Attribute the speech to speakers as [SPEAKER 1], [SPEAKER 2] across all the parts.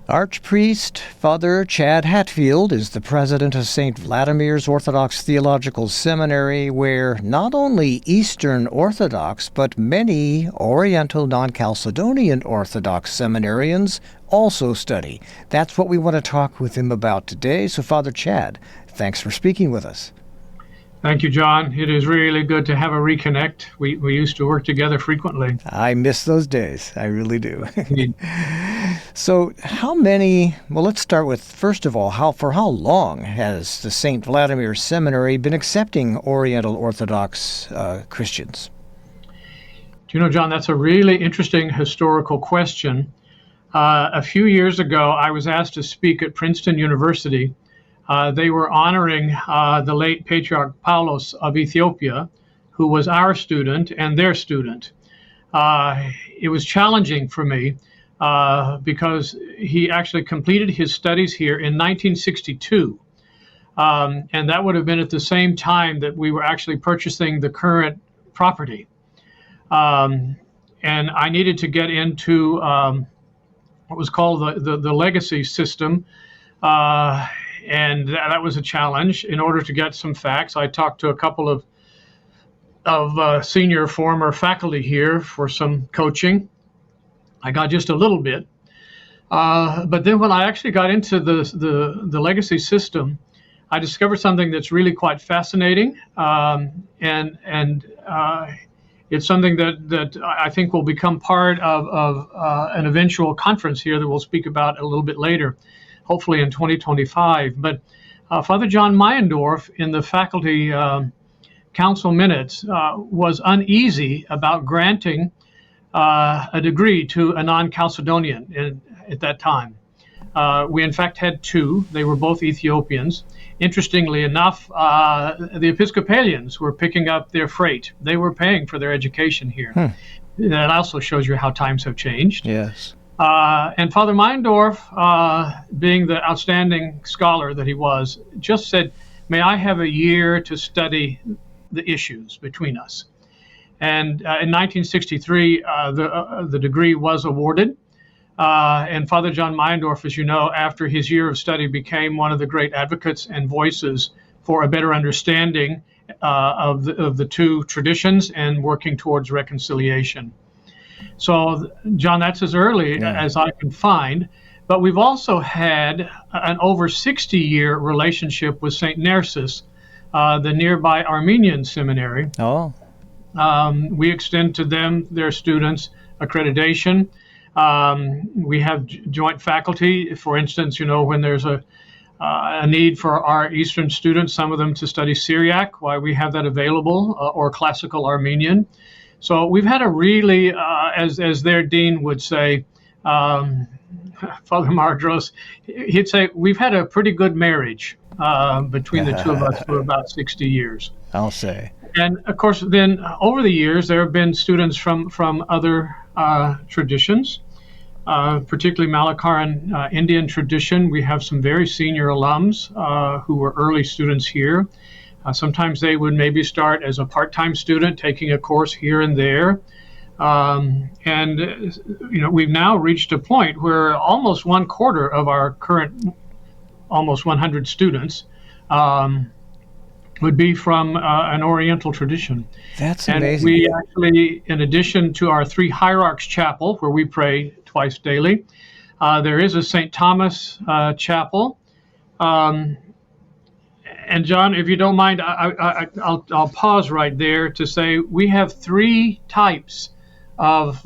[SPEAKER 1] Archpriest Father Chad Hatfield is the president of St. Vladimir's Orthodox Theological Seminary, where not only Eastern Orthodox, but many Oriental non-Chalcedonian Orthodox seminarians also study. That's what we want to talk with him about today. So, Father Chad, thanks for speaking with us.
[SPEAKER 2] Thank you, John. It is really good to have a reconnect. We used to work together frequently.
[SPEAKER 1] I miss those days. I really do. So how many, well, let's start with, first of all, for how long has the St. Vladimir Seminary been accepting Oriental Orthodox Christians?
[SPEAKER 2] Do you know, John, that's a really interesting historical question. A few years ago, I was asked to speak at Princeton University. They were honoring the late Patriarch Paulos of Ethiopia, who was our student and their student. It was challenging for me because he actually completed his studies here in 1962. And that would have been at the same time that we were actually purchasing the current property. And I needed to get into what was called the legacy system. And that was a challenge. In order to get some facts, I talked to a couple of senior former faculty here for some coaching. I got just a little bit. But then when I actually got into the legacy system, I discovered something that's really quite fascinating. And it's something that I think will become part of an eventual conference here that we'll speak about a little bit later, hopefully in 2025. But Father John Meyendorff in the faculty council minutes was uneasy about granting a degree to a non-Chalcedonian at that time. We in fact had two. They were both Ethiopians. Interestingly enough, the Episcopalians were picking up their freight. They were paying for their education here. That also shows you how times have changed.
[SPEAKER 1] Yes.
[SPEAKER 2] And Father Meyendorff, being the outstanding scholar that he was, just said, "May I have a year to study the issues between us?" And in 1963, the degree was awarded. And Father John Meyendorff, as you know, after his year of study, became one of the great advocates and voices for a better understanding of the two traditions and working towards reconciliation. So, John, that's as early as I can find. But we've also had an over 60-year relationship with St. Narcissus, the nearby Armenian seminary.
[SPEAKER 1] Oh.
[SPEAKER 2] We extend to them, their students, accreditation. We have joint faculty. For instance, you know, when there's a need for our Eastern students, some of them to study Syriac, why we have that available, or classical Armenian. So we've had a really, as their dean would say, Father Mardros, he'd say, we've had a pretty good marriage between the two of us for about 60 years.
[SPEAKER 1] I'll say.
[SPEAKER 2] And of course, then over the years, there have been students from other traditions, particularly Malacaran Indian tradition. We have some very senior alums who were early students here. Sometimes they would maybe start as a part-time student, taking a course here and there. And you know, we've now reached a point where almost 1/4 of our current almost 100 students would be from an Oriental tradition.
[SPEAKER 1] That's
[SPEAKER 2] and
[SPEAKER 1] amazing.
[SPEAKER 2] We actually, in addition to our Three Hierarchs Chapel, where we pray twice daily, there is a St. Thomas Chapel. And John, if you don't mind, I'll pause right there to say we have three types of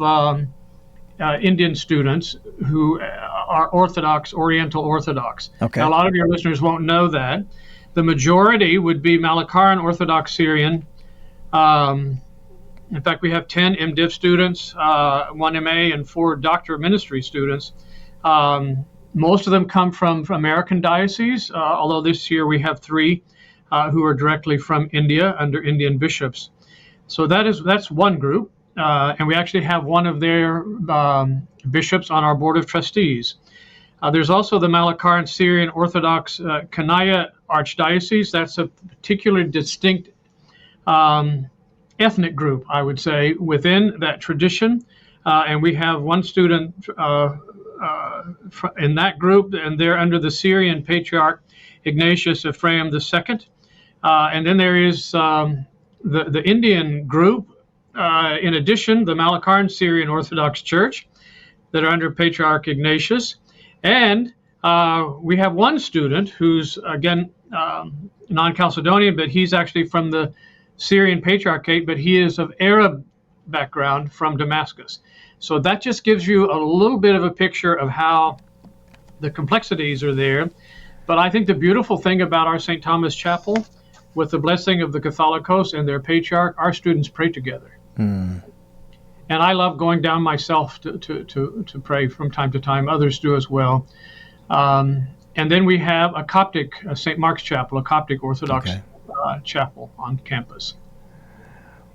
[SPEAKER 2] Indian students who are Orthodox, Oriental Orthodox.
[SPEAKER 1] Okay.
[SPEAKER 2] Now, a lot of your listeners won't know that. The majority would be Malacaran Orthodox Syrian. In fact, we have 10 MDiv students, 1 MA, and 4 Doctor of Ministry students. Most of them come from American dioceses, although this year we have 3 who are directly from India under Indian bishops. So that's one group, and we actually have one of their bishops on our board of trustees. There's also the Malacaran Syrian Orthodox Kanaya Archdiocese. That's a particularly distinct ethnic group, I would say, within that tradition. And we have one student in that group, and they're under the Syrian Patriarch Ignatius Ephraim II. And then there is the Indian group, in addition, the Malakarn Syrian Orthodox Church, that are under Patriarch Ignatius. And we have one student who's, again, non-Chalcedonian, but he's actually from the Syrian Patriarchate, but he is of Arab background from Damascus. So that just gives you a little bit of a picture of how the complexities are there. But I think the beautiful thing about our St. Thomas Chapel, with the blessing of the Catholicos and their patriarch, our students pray together. And I love going down myself to pray from time to time. Others do as well. And then we have a Coptic, St. Mark's Chapel, a Coptic Orthodox chapel on campus.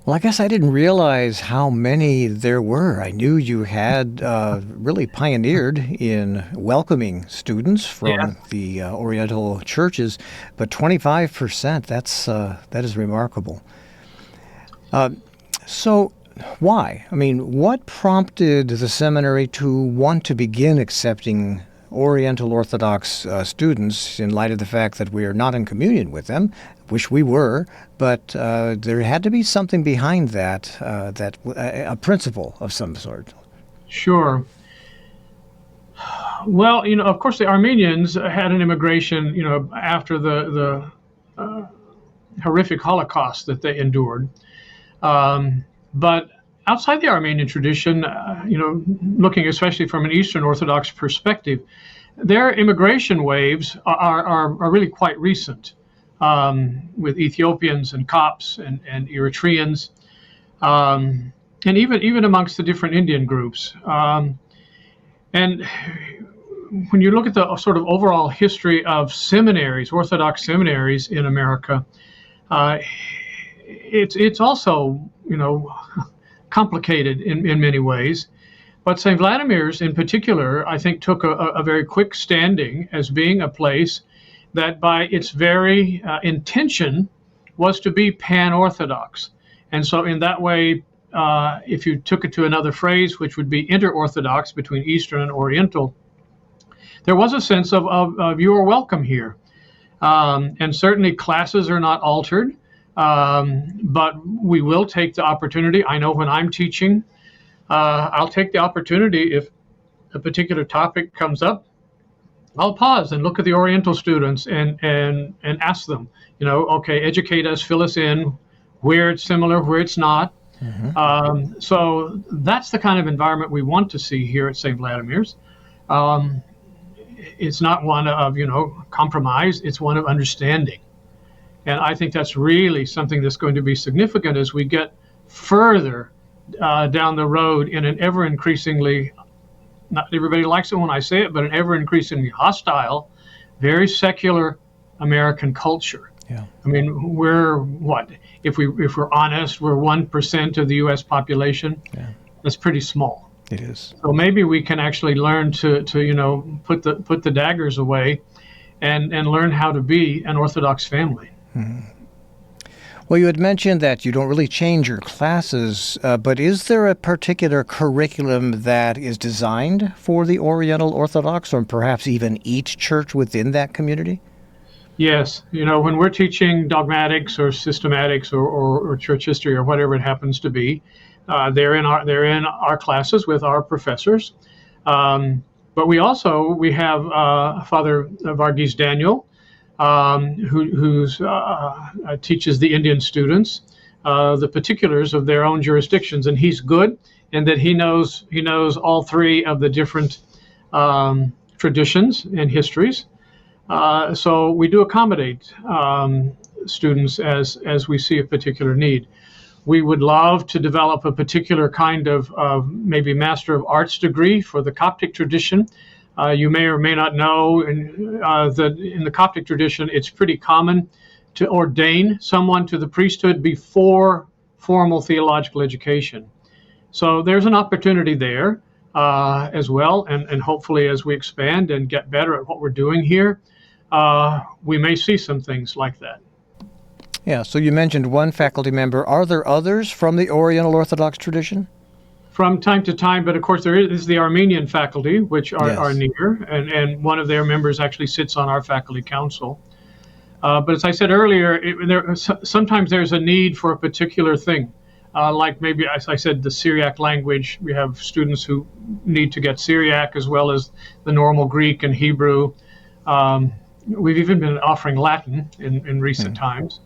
[SPEAKER 1] Well, I guess I didn't realize how many there were. I knew you had really pioneered in welcoming students from the Oriental churches, but 25%, that is remarkable. So why? I mean, what prompted the seminary to want to begin accepting Oriental Orthodox students in light of the fact that we are not in communion with them? Wish we were, but there had to be something behind that, a principle of some sort.
[SPEAKER 2] Sure. Well, of course, the Armenians had an immigration, after the horrific Holocaust that they endured. But outside the Armenian tradition, looking especially from an Eastern Orthodox perspective, their immigration waves are really quite recent, with Ethiopians and Copts and Eritreans, and even amongst the different Indian groups. And when you look at the sort of overall history of seminaries, Orthodox seminaries in America, it's also, complicated in many ways. But St. Vladimir's in particular, I think, took a very quick standing as being a place that by its very intention was to be pan-Orthodox. And so in that way, if you took it to another phrase, which would be inter-Orthodox between Eastern and Oriental, there was a sense of you are welcome here. And certainly classes are not altered, but we will take the opportunity. I know when I'm teaching, I'll take the opportunity if a particular topic comes up, I'll pause and look at the Oriental students and ask them, okay, educate us, fill us in, where it's similar, where it's not. Mm-hmm. So that's the kind of environment we want to see here at St. Vladimir's. It's not one of, compromise, it's one of understanding. And I think that's really something that's going to be significant as we get further down the road in an ever increasingly, not everybody likes it when I say it, but an ever increasingly hostile, very secular American culture.
[SPEAKER 1] Yeah.
[SPEAKER 2] I mean, we're what? If we're honest, we're 1% of the U.S. population.
[SPEAKER 1] Yeah.
[SPEAKER 2] That's pretty small.
[SPEAKER 1] It is.
[SPEAKER 2] So maybe we can actually learn to put the daggers away, and learn how to be an Orthodox family.
[SPEAKER 1] Mm-hmm. Well, you had mentioned that you don't really change your classes, but is there a particular curriculum that is designed for the Oriental Orthodox, or perhaps even each church within that community?
[SPEAKER 2] Yes. When we're teaching dogmatics or systematics or church history or whatever it happens to be, they're in our classes with our professors. But we have Father Varghese Daniel, who teaches the Indian students the particulars of their own jurisdictions, and he's good in that he knows all three of the different traditions and histories. So we do accommodate students as we see a particular need. We would love to develop a particular kind of maybe Master of Arts degree for the Coptic tradition. You may or may not know that in the Coptic tradition, it's pretty common to ordain someone to the priesthood before formal theological education. So there's an opportunity there as well, and hopefully as we expand and get better at what we're doing here, we may see some things like that.
[SPEAKER 1] Yeah, so you mentioned one faculty member. Are there others from the Oriental Orthodox tradition?
[SPEAKER 2] From time to time, but of course there is the Armenian faculty, which are
[SPEAKER 1] Yes.
[SPEAKER 2] near, and one of their members actually sits on our faculty council. But as I said earlier, sometimes there's a need for a particular thing. Like maybe, as I said, the Syriac language. We have students who need to get Syriac as well as the normal Greek and Hebrew. We've even been offering Latin in recent times.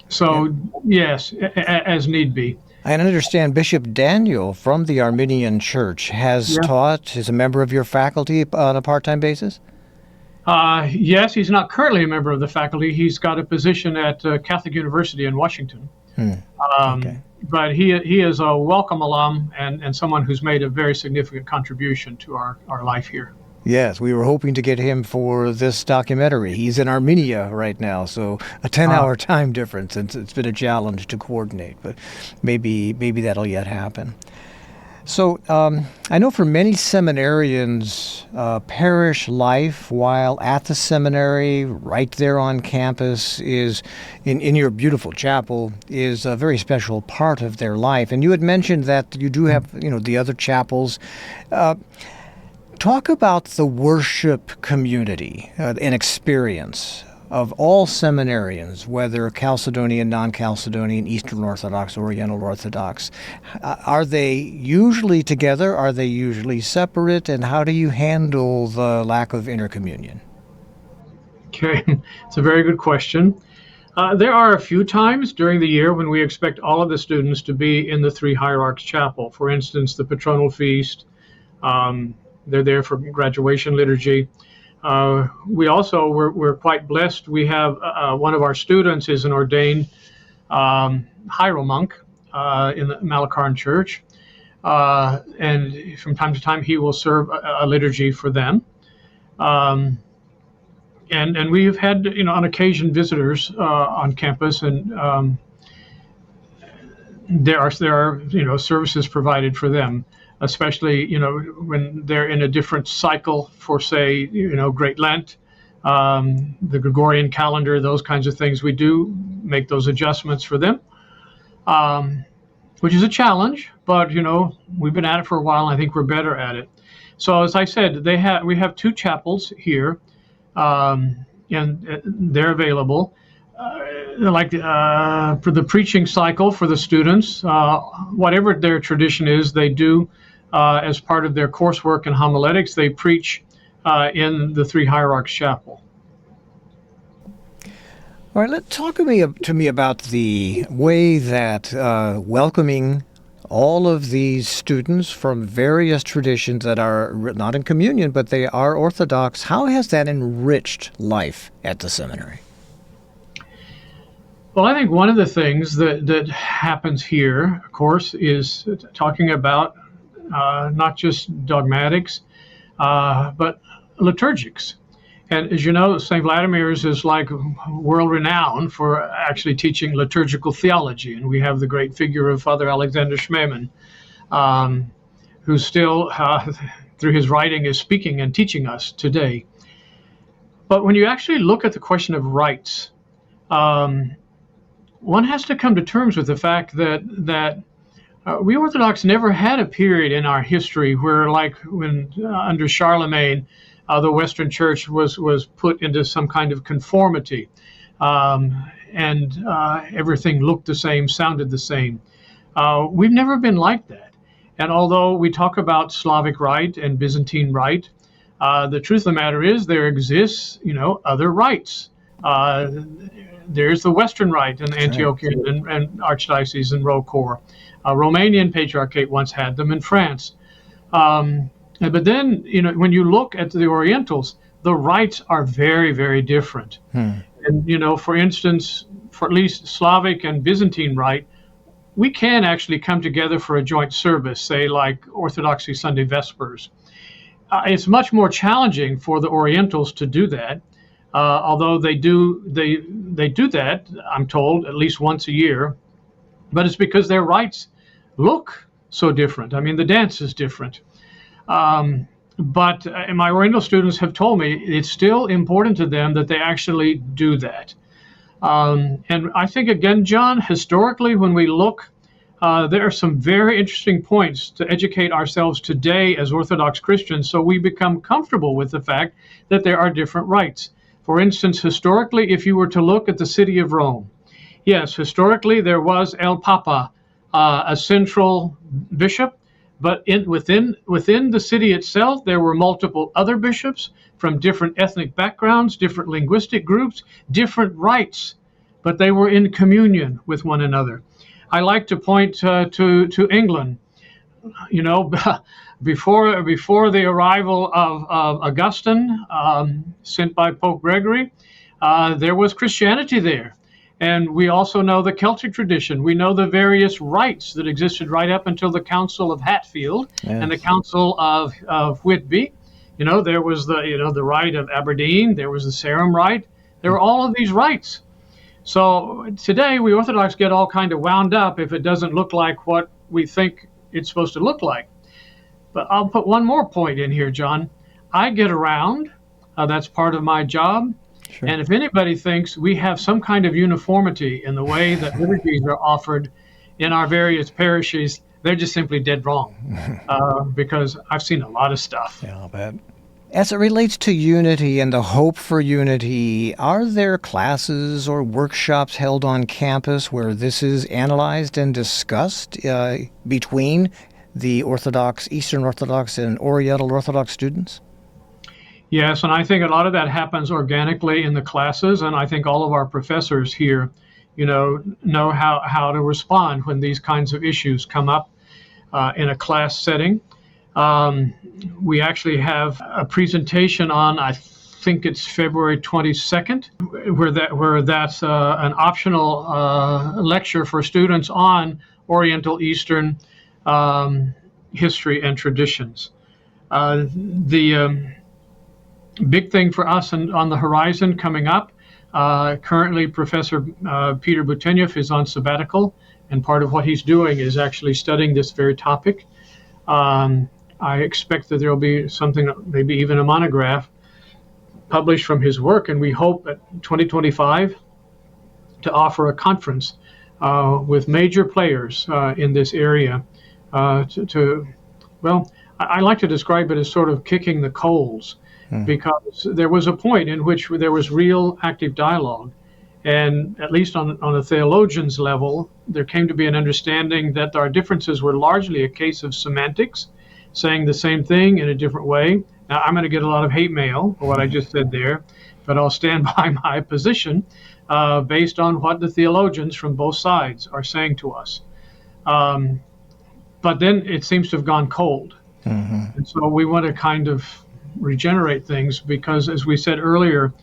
[SPEAKER 2] So, yes, as need be.
[SPEAKER 1] I understand Bishop Daniel from the Armenian Church has taught, is a member of your faculty on a part-time basis?
[SPEAKER 2] Yes, he's not currently a member of the faculty. He's got a position at Catholic University in Washington.
[SPEAKER 1] Okay.
[SPEAKER 2] But he is a welcome alum and someone who's made a very significant contribution to our life here.
[SPEAKER 1] Yes, we were hoping to get him for this documentary. He's in Armenia right now, so a 10-hour time difference, and it's been a challenge to coordinate, but maybe that'll yet happen. So I know for many seminarians, parish life while at the seminary, right there on campus, is in your beautiful chapel, is a very special part of their life. And you had mentioned that you do have, the other chapels. Talk about the worship community and experience of all seminarians, whether Chalcedonian, non-Chalcedonian, Eastern Orthodox, Oriental Orthodox. Are they usually together? Are they usually separate? And how do you handle the lack of intercommunion?
[SPEAKER 2] Okay, it's a very good question. There are a few times during the year when we expect all of the students to be in the Three Hierarchs Chapel. For instance, the Patronal Feast. They're there for graduation liturgy. We also, we're quite blessed. We have one of our students is an ordained hieromonk in the Malakarn Church. And from time to time, he will serve a liturgy for them. And we've had, on occasion visitors on campus, and there are services provided for them, especially, when they're in a different cycle for, say, Great Lent, the Gregorian calendar, those kinds of things. We do make those adjustments for them, which is a challenge, but, we've been at it for a while, and I think we're better at it. So as I said, we have two chapels here, and they're available. For the preaching cycle for the students, whatever their tradition is, they do, as part of their coursework in homiletics, they preach in the Three Hierarchs Chapel.
[SPEAKER 1] All right, talk to me about the way that welcoming all of these students from various traditions that are not in communion, but they are Orthodox, how has that enriched life at the seminary?
[SPEAKER 2] Well, I think one of the things that happens here, of course, is talking about not just dogmatics, but liturgics. And as you know, St. Vladimir's is like world-renowned for actually teaching liturgical theology. And we have the great figure of Father Alexander Schmemann, who still, through his writing, is speaking and teaching us today. But when you actually look at the question of rites, one has to come to terms with the fact that we Orthodox never had a period in our history where, like when under Charlemagne, the Western Church was put into some kind of conformity, and everything looked the same, sounded the same. We've never been like that. And although we talk about Slavic Rite and Byzantine Rite, the truth of the matter is there exists, other rites. There's the Western Rite in Antiochian and Archdiocese and Rocor. Romanian Patriarchate once had them in France. But then, when you look at the Orientals, the rites are very, very different. And, for instance, for at least Slavic and Byzantine Rite, we can actually come together for a joint service, say like Orthodoxy Sunday Vespers. It's much more challenging for the Orientals to do that. Although they do that, I'm told, at least once a year, but it's because their rites look so different. I mean, the dance is different. But my Oriental students have told me it's still important to them that they actually do that. And I think, again, John, historically, when we look there are some very interesting points to educate ourselves today as Orthodox Christians so we become comfortable with the fact that there are different rites. For instance, historically, if you were to look at the city of Rome, yes, historically there was El Papa, a central bishop, but within the city itself, there were multiple other bishops from different ethnic backgrounds, different linguistic groups, different rites, but they were in communion with one another. I like to point to England. You know, before the arrival of Augustine, sent by Pope Gregory, there was Christianity there. And we also know the Celtic tradition. We know the various rites that existed right up until the Council of Hatfield and the Council of Whitby. You know, there was the rite of Aberdeen. There was the Sarum rite. There were all of these rites. So today we Orthodox get all kind of wound up if it doesn't look like what we think it's supposed to look like. But I'll put one more point in here, John. I get around. That's part of my job. Sure. And if anybody thinks we have some kind of uniformity in the way that liturgies are offered in our various parishes, they're just simply dead wrong, because I've seen a lot of stuff.
[SPEAKER 1] Yeah, I'll bet. As it relates to unity and the hope for unity, are there classes or workshops held on campus where this is analyzed and discussed between the Orthodox, Eastern Orthodox, and Oriental Orthodox students?
[SPEAKER 2] Yes, and I think a lot of that happens organically in the classes, and I think all of our professors here, know how to respond when these kinds of issues come up in a class setting. We actually have a presentation on, I think it's February 22nd, where that's an optional lecture for students on Oriental Eastern history and traditions. The big thing for us on the horizon coming up, currently Professor Peter Butenev is on sabbatical, and part of what he's doing is actually studying this very topic. I expect that there will be something, maybe even a monograph, published from his work, and we hope at 2025 to offer a conference with major players in this area I like to describe it as sort of kicking the coals, because there was a point in which there was real active dialogue. And at least on a theologian's level, there came to be an understanding that our differences were largely a case of semantics, saying the same thing in a different way. Now, I'm going to get a lot of hate mail for what I just said there, but I'll stand by my position based on what the theologians from both sides are saying to us. But then it seems to have gone cold. Mm-hmm. And so we want to kind of regenerate things because, as we said earlier,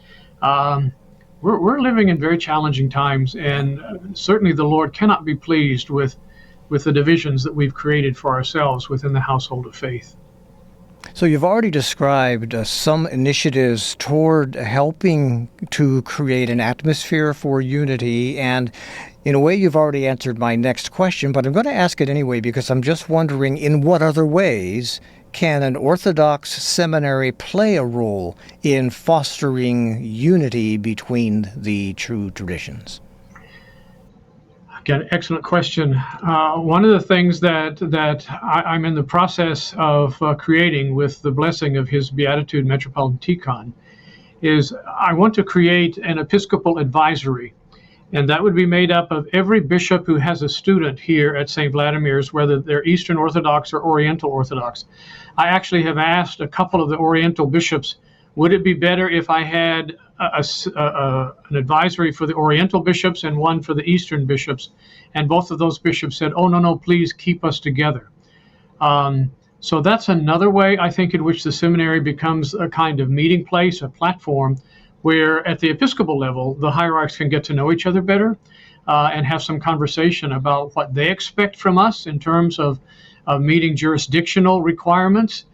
[SPEAKER 2] we're living in very challenging times, and certainly the Lord cannot be pleased with the divisions that we've created for ourselves within the household of faith.
[SPEAKER 1] So you've already described some initiatives toward helping to create an atmosphere for unity, and in a way you've already answered my next question, but I'm going to ask it anyway because I'm just wondering, in what other ways can an Orthodox seminary play a role in fostering unity between the true traditions?
[SPEAKER 2] Again, excellent question. One of the things that I'm in the process of creating with the blessing of His Beatitude Metropolitan Tikhon is I want to create an Episcopal advisory, and that would be made up of every bishop who has a student here at St. Vladimir's, whether they're Eastern Orthodox or Oriental Orthodox. I actually have asked a couple of the Oriental bishops, would it be better if I had an advisory for the Oriental bishops and one for the Eastern bishops? And both of those bishops said, oh, no, please keep us together. So that's another way, I think, in which the seminary becomes a kind of meeting place, a platform, where at the Episcopal level, the hierarchs can get to know each other better and have some conversation about what they expect from us in terms of meeting jurisdictional requirements.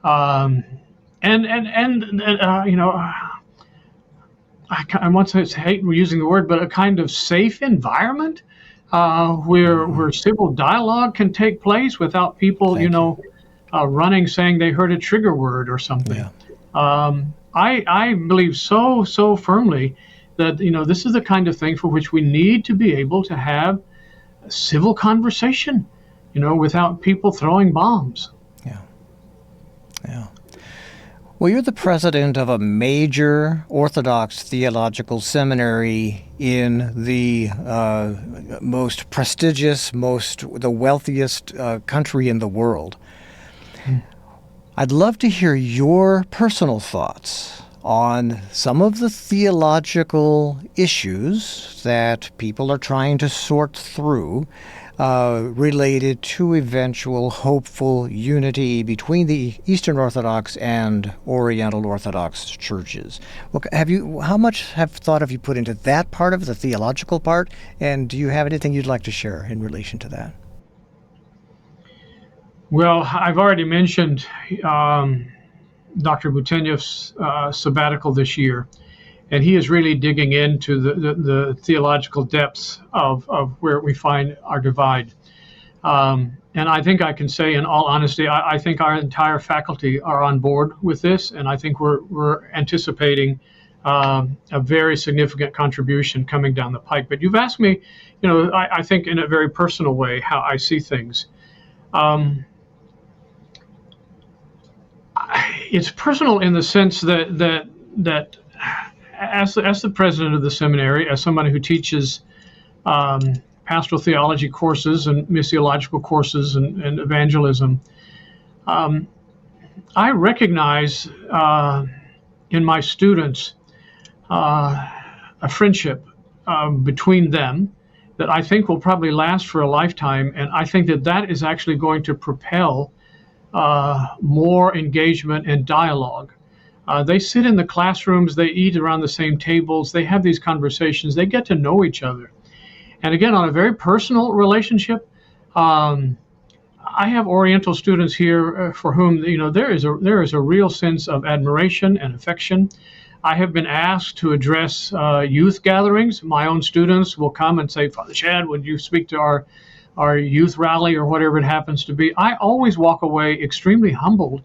[SPEAKER 2] I once hate using the word, but a kind of safe environment where civil dialogue can take place without people, running saying they heard a trigger word or something. Yeah. I believe so firmly that this is the kind of thing for which we need to be able to have civil conversation, without people throwing bombs.
[SPEAKER 1] Yeah. Yeah. Well, you're the president of a major Orthodox theological seminary in the most prestigious, the wealthiest country in the world. I'd love to hear your personal thoughts on some of the theological issues that people are trying to sort through related to eventual hopeful unity between the Eastern Orthodox and Oriental Orthodox churches. Well, how much thought have you put into that part of the theological part, and do you have anything you'd like to share in relation to that?
[SPEAKER 2] Well, I've already mentioned Dr. Butenyev's sabbatical this year, and he is really digging into the theological depths of where we find our divide. And I think I can say, in all honesty, I think our entire faculty are on board with this, and I think we're anticipating a very significant contribution coming down the pike. But you've asked me, I think in a very personal way, how I see things. It's personal in the sense that as the president of the seminary, as somebody who teaches pastoral theology courses and missiological courses and evangelism, I recognize in my students a friendship between them that I think will probably last for a lifetime, and I think that is actually going to propel more engagement and dialogue. They sit in the classrooms, they eat around the same tables, they have these conversations, they get to know each other. And again, on a very personal relationship, I have Oriental students here for whom there is a real sense of admiration and affection. I have been asked to address youth gatherings. My own students will come and say, Father Chad, would you speak to our youth rally or whatever it happens to be? I always walk away extremely humbled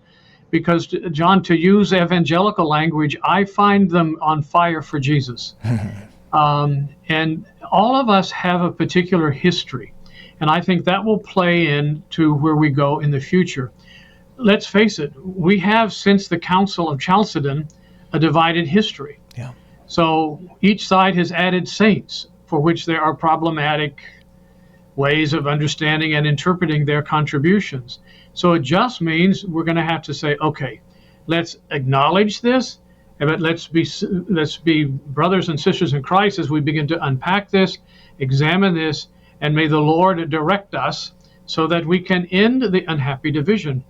[SPEAKER 2] because, John, to use evangelical language, I find them on fire for Jesus. And all of us have a particular history, and I think that will play into where we go in the future. Let's face it, we have, since the Council of Chalcedon, a divided history.
[SPEAKER 1] Yeah.
[SPEAKER 2] So each side has added saints for which there are problematic ways of understanding and interpreting their contributions. So it just means we're going to have to say, okay, let's acknowledge this, but let's be brothers and sisters in Christ as we begin to unpack this, examine this, and may the Lord direct us so that we can end the unhappy division.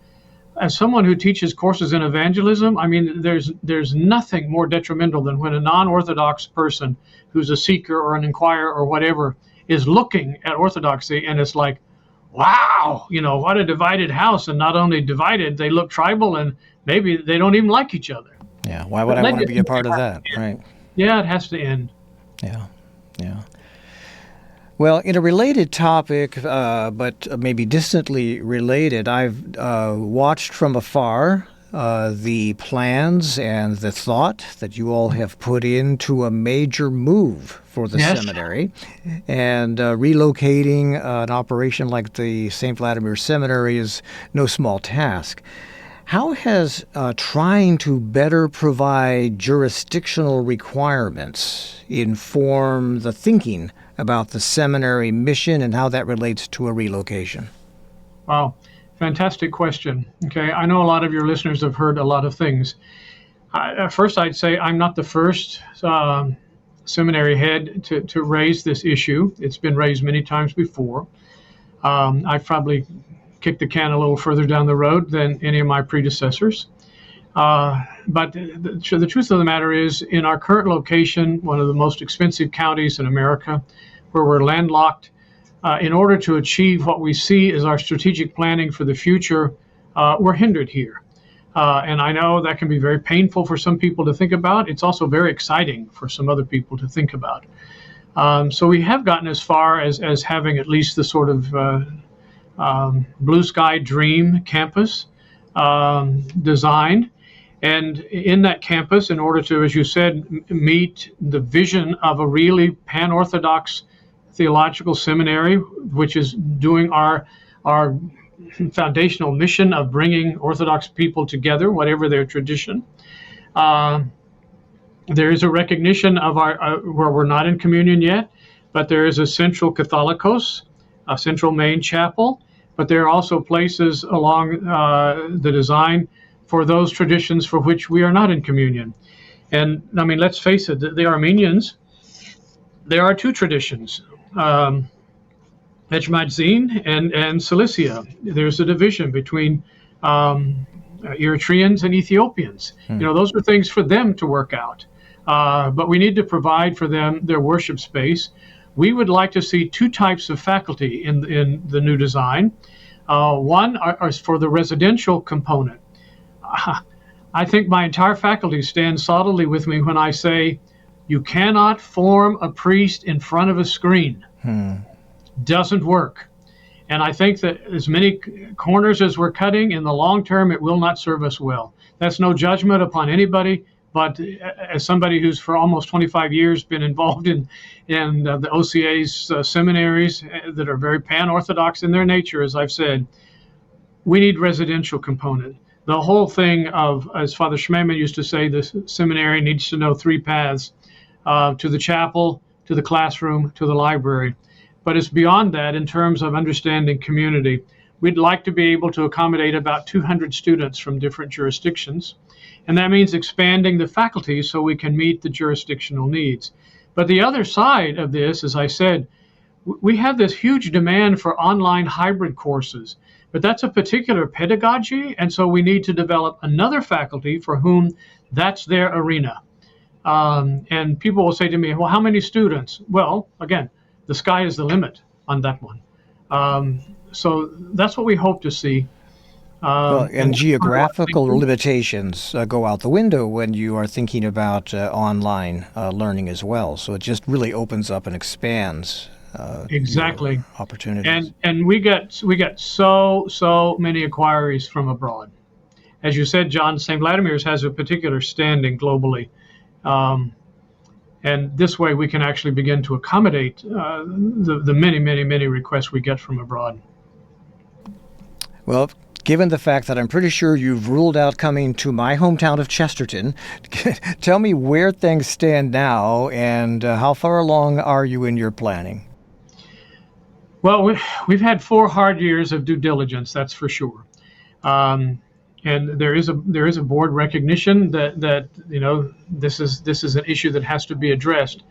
[SPEAKER 2] As someone who teaches courses in evangelism, I mean, there's nothing more detrimental than when a non-Orthodox person who's a seeker or an inquirer or whatever is looking at Orthodoxy and it's like, wow, what a divided house. And not only divided, they look tribal and maybe they don't even like each other.
[SPEAKER 1] Yeah, why would I want to be a part of that, right?
[SPEAKER 2] Yeah, it has to end.
[SPEAKER 1] Yeah. Well, in a related topic, but maybe distantly related, I've watched from afar the plans and the thought that you all have put into a major move for the seminary, and relocating an operation like the St. Vladimir Seminary is no small task. How has trying to better provide jurisdictional requirements inform the thinking about the seminary mission and how that relates to a relocation?
[SPEAKER 2] Wow, fantastic question. Okay, I know a lot of your listeners have heard a lot of things. First, I'd say I'm not the first seminary head to raise this issue. It's been raised many times before. I've probably kicked the can a little further down the road than any of my predecessors. But the truth of the matter is, in our current location, one of the most expensive counties in America, where we're landlocked, in order to achieve what we see as our strategic planning for the future, we're hindered here. And I know that can be very painful for some people to think about. It's also very exciting for some other people to think about. So we have gotten as far as having at least the sort of blue sky dream campus designed. And in that campus, in order to, as you said, meet the vision of a really pan-Orthodox Theological Seminary, which is doing our foundational mission of bringing Orthodox people together, whatever their tradition. There is a recognition of our where we're not in communion yet, but there is a central Catholicos, a central main chapel, but there are also places along the design for those traditions for which we are not in communion. And I mean, let's face it, the Armenians, there are two traditions, Echmadzin and Cilicia. There's a division between Eritreans and Ethiopians. Those are things for them to work out. But we need to provide for them their worship space. We would like to see two types of faculty in the new design. One is for the residential component. I think my entire faculty stands solidly with me when I say you cannot form a priest in front of a screen. Doesn't work. And I think that as many corners as we're cutting, in the long term, it will not serve us well. That's no judgment upon anybody, but as somebody who's for almost 25 years been involved in the OCA's seminaries that are very pan-Orthodox in their nature, as I've said, we need residential component. The whole thing of, as Father Schmemann used to say, the seminary needs to know three paths, to the chapel, to the classroom, to the library. But it's beyond that in terms of understanding community. We'd like to be able to accommodate about 200 students from different jurisdictions. And that means expanding the faculty so we can meet the jurisdictional needs. But the other side of this, as I said, we have this huge demand for online hybrid courses, but that's a particular pedagogy. And so we need to develop another faculty for whom that's their arena. And people will say to me, well, how many students? Well, again, the sky is the limit on that one. So that's what we hope to see.
[SPEAKER 1] And geographical limitations go out the window when you are thinking about online learning as well. So it just really opens up and expands
[SPEAKER 2] exactly
[SPEAKER 1] opportunities.
[SPEAKER 2] And we get so many inquiries from abroad. As you said, John, St. Vladimir's has a particular standing globally. And this way we can actually begin to accommodate the many requests we get from abroad.
[SPEAKER 1] Well, given the fact that I'm pretty sure you've ruled out coming to my hometown of Chesterton, tell me where things stand now and how far along are you in your planning?
[SPEAKER 2] Well, we've had 4 hard years of due diligence, that's for sure. And there is a board recognition that this is an issue that has to be addressed.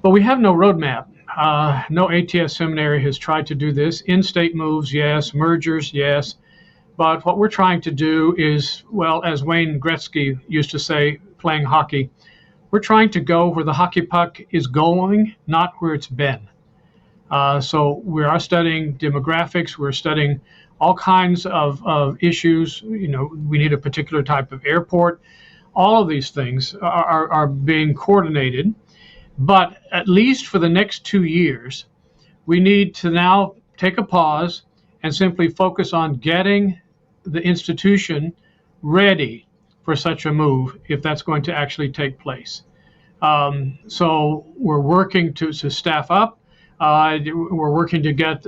[SPEAKER 2] But we have no roadmap. No ATS seminary has tried to do this. In-state moves, yes. Mergers, yes. But what we're trying to do is, well, as Wayne Gretzky used to say, playing hockey, we're trying to go where the hockey puck is going, not where it's been. So we are studying demographics. We're studying all kinds of issues. We need a particular type of airport. All of these things are being coordinated. But at least for the next 2 years, we need to now take a pause and simply focus on getting the institution ready for such a move, if that's going to actually take place. So we're working to staff up. We're working to get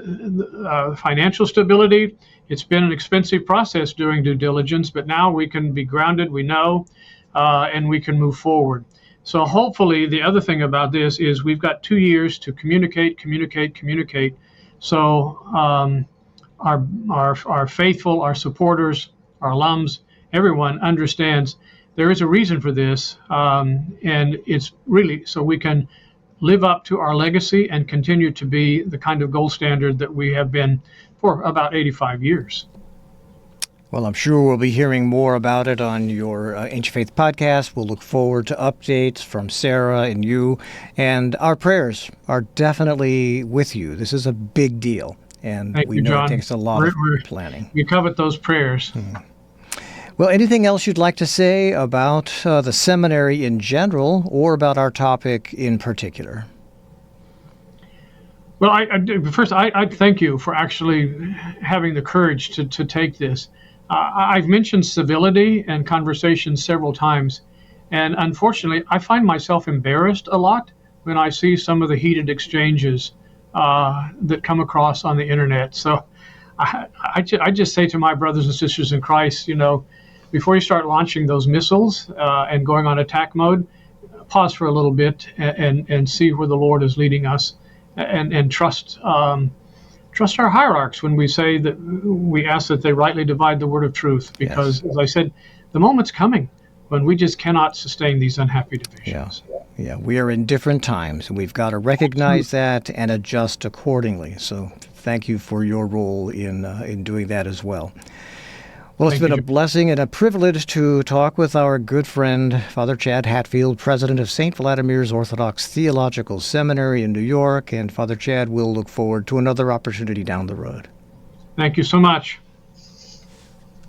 [SPEAKER 2] financial stability. It's been an expensive process doing due diligence, but now we can be grounded, we know, and we can move forward. So hopefully the other thing about this is we've got 2 years to communicate. So our faithful, our supporters, our alums, everyone understands there is a reason for this, and it's really so we can live up to our legacy and continue to be the kind of gold standard that we have been for about 85 years.
[SPEAKER 1] Well, I'm sure we'll be hearing more about it on your Ancient Faith podcast. We'll look forward to updates from Sarah and you, and our prayers are definitely with you. This is a big deal, and we know it takes a lot of planning.
[SPEAKER 2] We covet those prayers.
[SPEAKER 1] Well, anything else you'd like to say about the seminary in general or about our topic in particular?
[SPEAKER 2] Well, first, I thank you for actually having the courage to take this. I've mentioned civility and conversation several times, and unfortunately, I find myself embarrassed a lot when I see some of the heated exchanges that come across on the internet. So I just say to my brothers and sisters in Christ, before you start launching those missiles and going on attack mode, pause for a little bit and see where the Lord is leading us, and trust our hierarchs when we say that we ask that they rightly divide the word of truth. Because, as I said, the moment's coming when we just cannot sustain these unhappy divisions.
[SPEAKER 1] Yeah, we are in different times, and we've got to recognize that and adjust accordingly. So thank you for your role in doing that as well. Well, it's been a blessing and a privilege to talk with our good friend, Father Chad Hatfield, president of St. Vladimir's Orthodox Theological Seminary in New York. And Father Chad, we'll look forward to another opportunity down the road.
[SPEAKER 2] Thank you so much.